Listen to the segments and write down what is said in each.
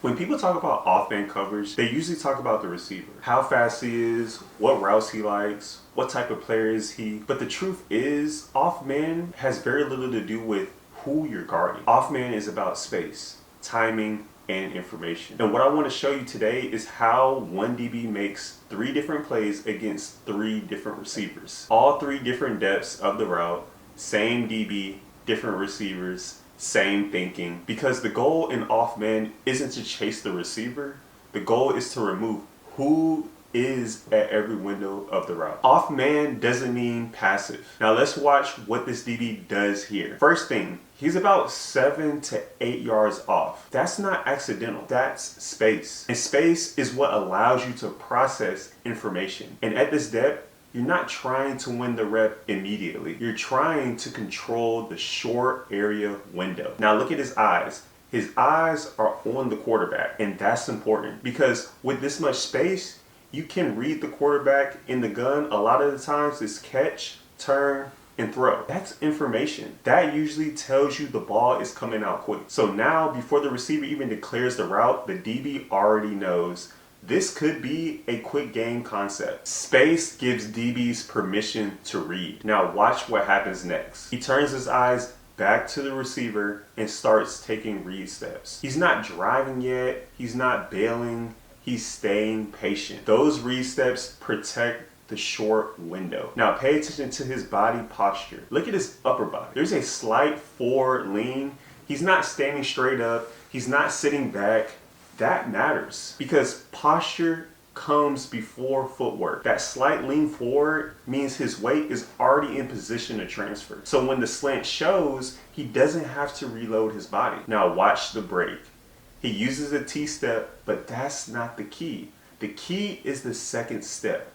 When people talk about off-man coverage, they usually talk about the receiver. How fast he is, what routes he likes, what type of player is he. But the truth is, off-man has very little to do with who you're guarding. Off-man is about space, timing, and information. And what I want to show you today is how one DB makes 3 different plays against 3 different receivers. All 3 different depths of the route, same DB, different receivers, same thinking, because the goal in off-man isn't to chase the receiver. The goal is to remove who is at every window of the route. Off-man doesn't mean passive. Now let's watch what this DB does here. First thing, he's about 7 to 8 yards off. That's not accidental, that's space. And space is what allows you to process information. And at this depth, you're not trying to win the rep immediately. You're trying to control the short area window. Now look at his eyes. His eyes are on the quarterback, and that's important because with this much space, you can read the quarterback in the gun. A lot of the times it's catch, turn, and throw. That's information. That usually tells you the ball is coming out quick. So now before the receiver even declares the route, the DB already knows this could be a quick game concept. Space gives DBs permission to read. Now watch what happens next. He turns his eyes back to the receiver and starts taking read steps. He's not driving yet. He's not bailing. He's staying patient. Those read steps protect the short window. Now pay attention to his body posture. Look at his upper body. There's a slight forward lean. He's not standing straight up. He's not sitting back. That matters because posture comes before footwork. That slight lean forward means his weight is already in position to transfer. So when the slant shows, he doesn't have to reload his body. Now watch the break. He uses a T-step, but that's not the key. The key is the second step.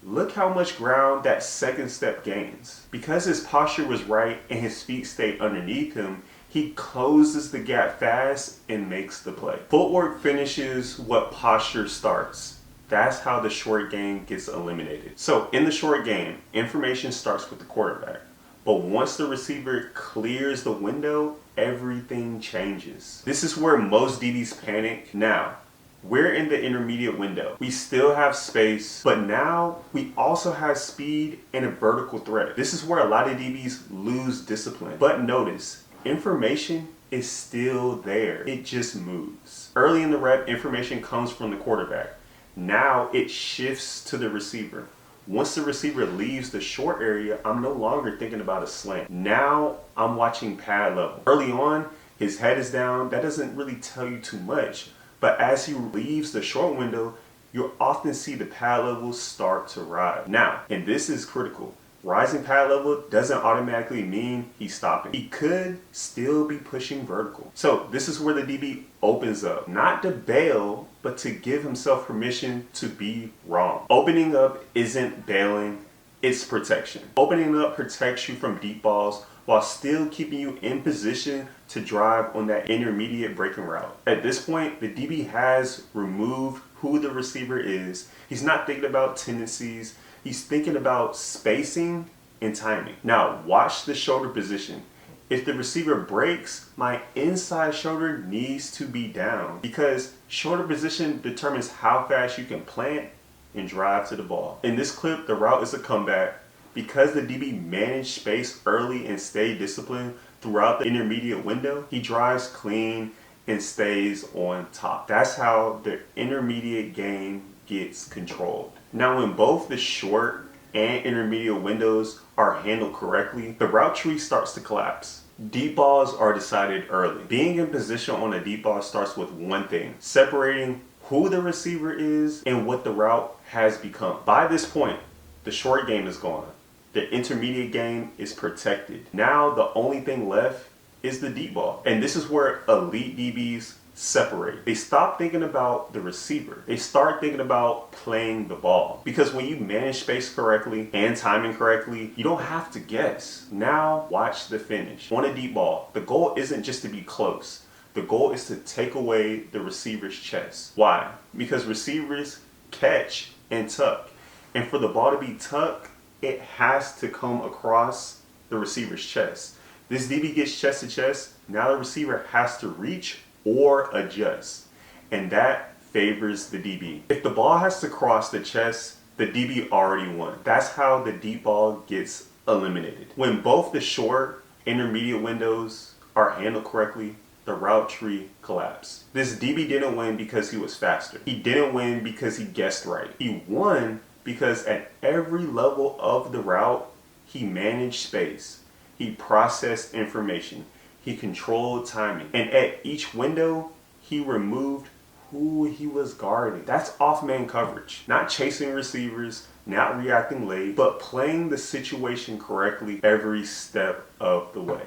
Look how much ground that second step gains. Because his posture was right and his feet stayed underneath him, he closes the gap fast and makes the play. Footwork finishes what posture starts. That's how the short game gets eliminated. So in the short game, information starts with the quarterback. But once the receiver clears the window, everything changes. This is where most DBs panic. Now, we're in the intermediate window. We still have space, but now we also have speed and a vertical threat. This is where a lot of DBs lose discipline. But notice, information is still there. It just moves. Early in the rep, information comes from the quarterback. Now it shifts to the receiver. Once the receiver leaves the short area, I'm no longer thinking about a slant. Now I'm watching pad level. Early on, his head is down. That doesn't really tell you too much. But as he leaves the short window, you'll often see the pad levels start to rise. Now, and this is critical, rising pad level doesn't automatically mean he's stopping. He could still be pushing vertical. So this is where the DB opens up, not to bail, but to give himself permission to be wrong. Opening up isn't bailing, it's protection. Opening up protects you from deep balls while still keeping you in position to drive on that intermediate breaking route. At this point, the DB has removed who the receiver is. He's not thinking about tendencies. He's thinking about spacing and timing. Now, watch the shoulder position. If the receiver breaks, my inside shoulder needs to be down because shoulder position determines how fast you can plant and drive to the ball. In this clip, the route is a comeback. Because the DB managed space early and stayed disciplined throughout the intermediate window, he drives clean and stays on top. That's how the intermediate game gets controlled. Now, when both the short and intermediate windows are handled correctly, the route tree starts to collapse. Deep balls are decided early. Being in position on a deep ball starts with one thing: separating who the receiver is and what the route has become. By this point, the short game is gone. The intermediate game is protected. Now the only thing left is the deep ball. And this is where elite DBs separate. They stop thinking about the receiver. They start thinking about playing the ball. Because when you manage space correctly and timing correctly, you don't have to guess. Now watch the finish. On a deep ball, the goal isn't just to be close. The goal is to take away the receiver's chest. Why? Because receivers catch and tuck. And for the ball to be tucked, it has to come across the receiver's chest. This DB gets chest to chest. Now the receiver has to reach or adjust. and that favors the DB. If the ball has to cross the chest, the DB already won. That's how the deep ball gets eliminated. When both the short, intermediate windows are handled correctly, the route tree collapsed. This DB didn't win because he was faster. He didn't win because he guessed right. He won because at every level of the route, he managed space. He processed information. He controlled timing. And at each window, he removed who he was guarding. That's off-man coverage. Not chasing receivers, not reacting late, but playing the situation correctly every step of the way.